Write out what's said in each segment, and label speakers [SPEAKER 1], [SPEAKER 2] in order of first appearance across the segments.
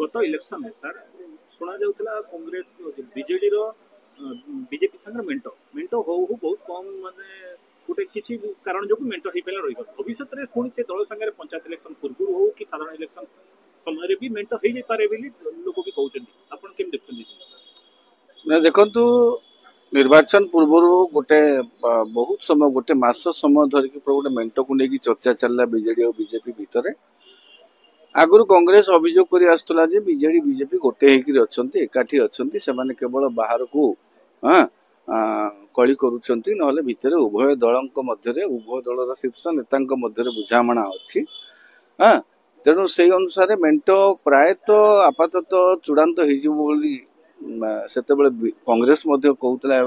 [SPEAKER 1] गत इलेक्शन में सर शुणा जाऊला कांग्रेस बीजेडी रो बीजेपी संगे मेंट मेंट हो बहुत कम माने गोटे किसी कारण जो मेंट हो पाला रही भविष्य में पुणी से दल संगे पंचायत इलेक्शन पूर्व हो कि साधारण इलेक्शन समय भी मेंट हो पारे लोक भी कहते आपन केम देखते
[SPEAKER 2] देखु निर्वाचन पूर्व गोटे बहुत समय गोटे मास समय धरिकी गोटे मेंट को लेकिन चर्चा चलला बीजेडी और बीजेपी भितर आगु कांग्रेस अभियोग कर आसुला बीजेडी बीजेपी गोटे होकर एकाठी अच्छा से केवल बाहर को हाँ कली करुँच ना भितर उभय दल उभय दलर शीर्ष नेता बुझामणा अच्छी हाँ तेणु से अनुसार मेंट प्रायतः आपातत चूड़ांत से कांग्रेस कहूला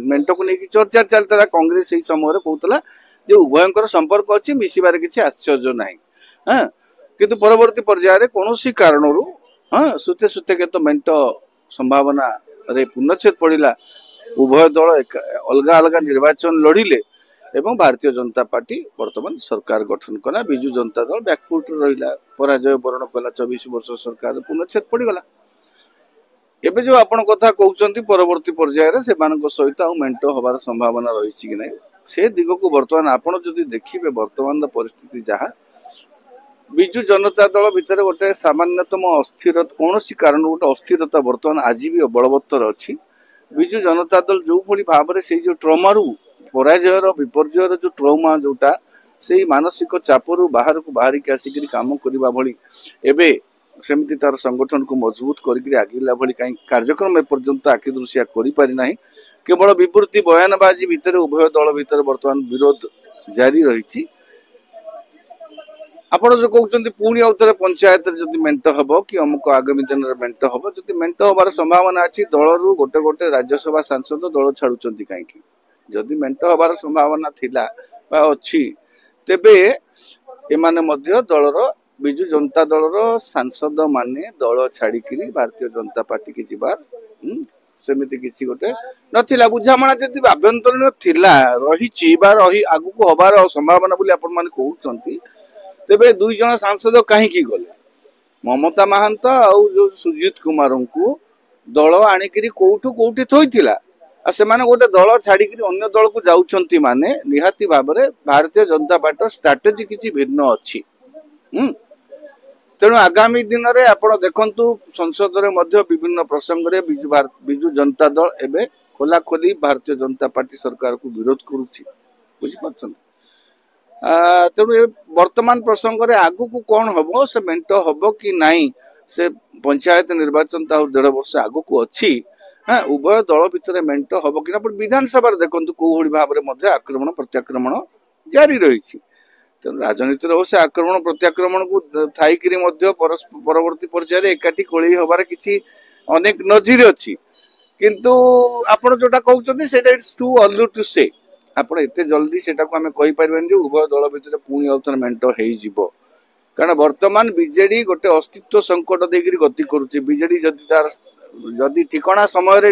[SPEAKER 2] मेंट को लेकिन चर्चा चलता कांग्रेस से समय कहूला उभयंकर संपर्क अच्छी मिसबार किसी आश्चर्य ना हाँ किंतु परवर्ती पर्यायर कौन कारण हाँ सुते सुते के तो मेंट संभावना रे पूर्णच्छेद पड़ा उभय दल अलग अलग निर्वाचन लड़िले एवं भारतीय जनता पार्टी वर्तमान सरकार गठन कला विजु जनता दल बैकफुट रहा पराजय वरण कला 24 वर्ष सरकार पूर्णच्छेद पड़गला एबे जो आपण कथा कहउचंती परवर्ती पर्यायर से सहित मेंट हबार संभावना रही कि नहीं से दिग को वर्तमान आपण जदि देखिबे वर्तमान परिस्थिति जहाँ विजु जनता दल भितर गोटे सामान्यतम अस्थिर कौन कारण गोटे अस्थिरता वर्तमान आज भी बलवत्तर अच्छी विजु जनता दल जो भली भाव से जो ट्रॉमारू पराजयर विपर्जयर जो ट्रॉमा जोटा से मानसिक चापरू बाहर को बाहर के आसिक काम करने भली एबे सेमती तार संगठन को मजबूत करके आगिला भली कहीं कार्यक्रम एपर्यंत आखि दृश्या करिपारि नाही केवल विवृत्ति बयानबाजी भितर उभय दल भितर वर्तमान विरोध जारी रही आपण जो कहते पुणी आउे पंचायत जदि मेंट हम कि अमुक आगामी दिन में मेंट हम जदि मेंट हबार संभावना अच्छी दल रु गोटे गोटे राज्यसभा सांसद दल छाड़ुंट कहीं जदि मेंट हबार संभावना थिला अच्छी तेबे एमाने मध्य दलर विजु जनता दलर सांसद माने दल छाड़िकी भारतीय जनता पार्टी की जीवार सेमती किसी गोटे नथिला बुझामणा जदि आभ्यंतरीण थिला रही आगु हबार संभावना बोली आपण माने कहउचंती तेबे दुई जन सांसद कहीं गले ममता महांत आउ जो सुजीत कुमार को दल आणिकी कौठू कौटी थोइथिला आ से माने गोटे दल छाड़िकी अन्य दल को जाउछंती माने निहाती भाव में भारतीय जनता पार्टी स्ट्राटेजी किसी भिन्न अच्छी तेणु आगामी दिन में आपण देखंतु संसद रे मध्य विभिन्न प्रसंग रे विजु जनता दल एबे खोला खोली भारतीय जनता पार्टी सरकार को विरोध करुच्ची बुझीपारछन तेणु वर्तमान प्रसंग रे आगु को कौन हम से मेंट हम कि नहीं से पंचायत निर्वाचन ता 1.5 वर्ष आगु को अच्छी हाँ उभय दल भितर मेंट हम कि विधानसभा देखु कौ भाव में आक्रमण प्रत्याक्रमण जारी रही तेणु राजनीति अवश्य आक्रमण प्रत्याक्रमण को थी परवर्ती पर्यायर एकाठी कोली हबार किसी अनेक नजीर अच्छी किंतु आपण जोटा कहते इट्स टू अर्ली टू से आपण एते जल्दी सेटा को आमे कहि परबेन जे उभय दल भितर पुणी आउथर मेंट हेई जिवो कारण वर्तमान बीजेडी गोटे अस्तित्व संकट देगिरी गति करूची बीजेडी जदि ठिकाना समय रे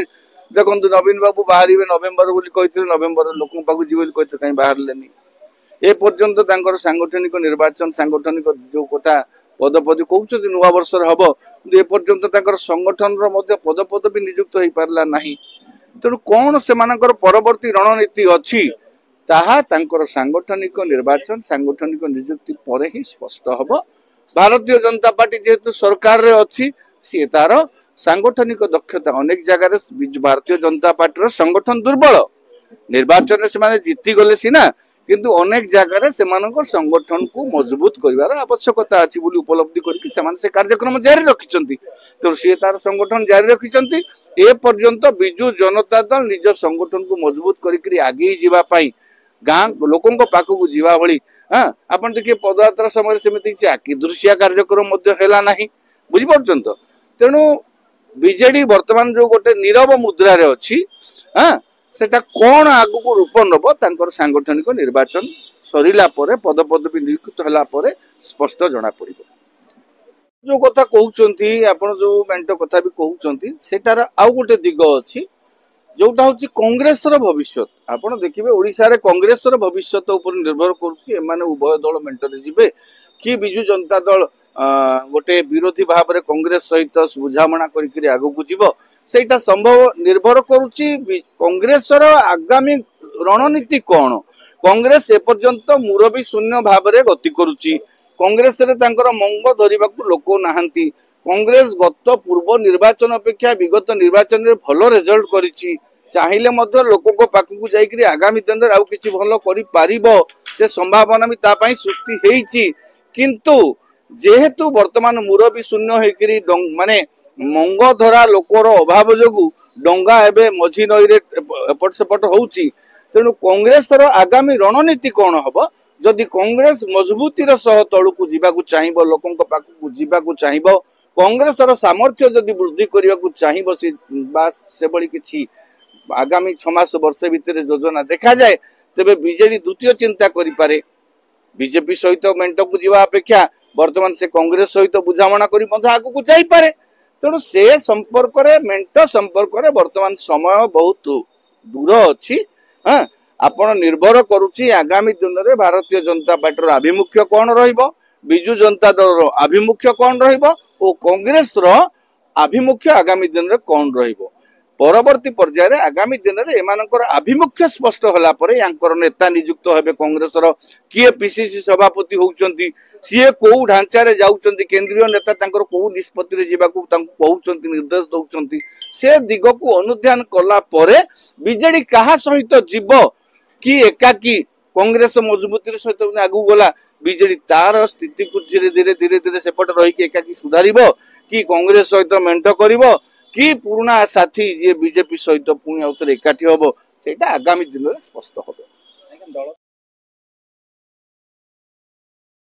[SPEAKER 2] देखंतु नवीन बाबू बाहरिबे नवेम्बर बोली कहिथिले नवेम्बर लोकन पाखु जिवो बोली कहिथिले काई बाहरलेनी ए पर्यंत तांकर सांगठनिक निर्वाचन सांगठनिक जो कोटा पदपदवी कहउछथि नुवा वर्ष रे हबो ए पर्यंत तांकर संगठन रो मध्य पदपदवी नियुक्त होई पारला नाही तेणु कौन से परवर्ती रणनीति अच्छी ताहा तांकर सांगठनिक निर्वाचन सांगठनिक नियुक्ति पर ही स्पष्ट हम भारतीय जनता पार्टी जेहेतु सरकार रे अच्छी सी तार सांगठनिक दक्षता अनेक जगह भारतीय जनता पार्टी संगठन दुर्बल निर्वाचन से जीति गले सीना किंतु अनेक जगह से संगठन को मजबूत कर आवश्यकता अच्छी उपलब्धि करके कार्यक्रम जारी रखिंट तो सी तार संगठन जारी रखिंट ए पर्यंत विजु जनता दल निज संगठन को मजबूत करके आगे जावाई गाँ लोकों पाखक जीवा भली हाँ आप देखिए पदयात्रा समय सेमती आखि दृश्या कार्यक्रम बुझीपार तेणु बीजेडी वर्तमान जो गोटे नीरव मुद्रा रे अच्छी हाँ सेटा कौन आगु को रूप नब तांकर सांगठनिक निर्वाचन सरिला परे पदपदवी नियुक्त होला परे स्पष्ट जना पड़िबो जो कथा कहउचंती आपण जो मेंट कथा भी कहउचंती सेटार आउ गोटे दिग अछि जोटा होची कांग्रेस रो भविष्य आपण देखिबे ओडिसा रे कांग्रेस रो भविष्य ऊपर निर्भर करूची एमाने उभय दल मेंटरे जिबे कि बिजु जनता दल गोटे विरोधी भाव में कांग्रेस सहित बुझामणा करी आगु को जीव सेटा संभव निर्भर करुच्ची कांग्रेस आगामी रणनीति कौन कांग्रेस एपर्यंत मुरबी शून्य भाव में गति करुच्ची कांग्रेस रे तांकर मंग धरिबा को लोक नाहांती कांग्रेस गत पूर्व निर्वाचन अपेक्षा विगत निर्वाचन में भल रिजल्ट करिछि चाहिले मध्य लोक को पाखु जाइकरी आगामी दिन रे आउ किछि भल करि पारिबो से संभावना भी तापाई सृष्टि हेइछि किंतु जेहेतु वर्तमान मुरबी शून्य हेकरी माने मंग धरा लोकर अभाव जोगु डंगा एबे मझी नई रे एपट सेपट होउछि तेणु कांग्रेस रो आगामी रणनीति कौन हबो जदि कांग्रेस मजबूतीर सह तळुकु जीवाकु चाहिबो लोकंक पाखु जीवाकु चाहिबो कांग्रेस रो सामर्थ्य जदि वृद्धि करिवाकु चाहिबो से बळी किछि आगामी 6 मास वर्ष भितर योजना देखा जाए तेबे बीजेडी द्वितीय चिंता करि पारे बीजेपी सहित मेंट को जीवा अपेक्षा वर्तमान से कांग्रेस सहित बुझामणा करी मध्य आगु को जाई पारे तेणु से संपर्क रे मेंट संपर्क रे वर्तमान समय बहुत दूर अछि हां आपण निर्भर करुछि आगामी दिन रे भारतीय जनता पार्टी रो आभिमुख्य कोन रहिबो बिजू जनता दल रो आभिमुख्य कोन रहिबो ओ कांग्रेस रो आभिमुख्य आगामी दिन रे कोन रहिबो परवर्ती पर्याय रे आगामी दिन रे एमानकर आभिमुख्य स्पष्ट होला परे यांकर नेता नियुक्त हेबे कांग्रेस रो किए पीसीसी सभापति होउचंती सीए को ढांचा रे जाउचंती केंद्रीय नेता तांकर को निष्पत्ति रे जीवाकू तांको कहउचंती निर्देश दउचंती से दिग को अनुध्यान कला परे बीजेडी कहा सहित जीव कि एकाकी कांग्रेस मजबूती सहित आगु गला बीजेडी तार स्थिति को धीरे धीरे धीरे धीरे सेपट रही कि एकाकी सुधारिबो कि कांग्रेस सहित मेंट करिवो कि पुराना साथी जे बीजेपी सहित पुणी आउथरे एकाठी होबो सेटा आगामी दिन रे स्पष्ट होबो।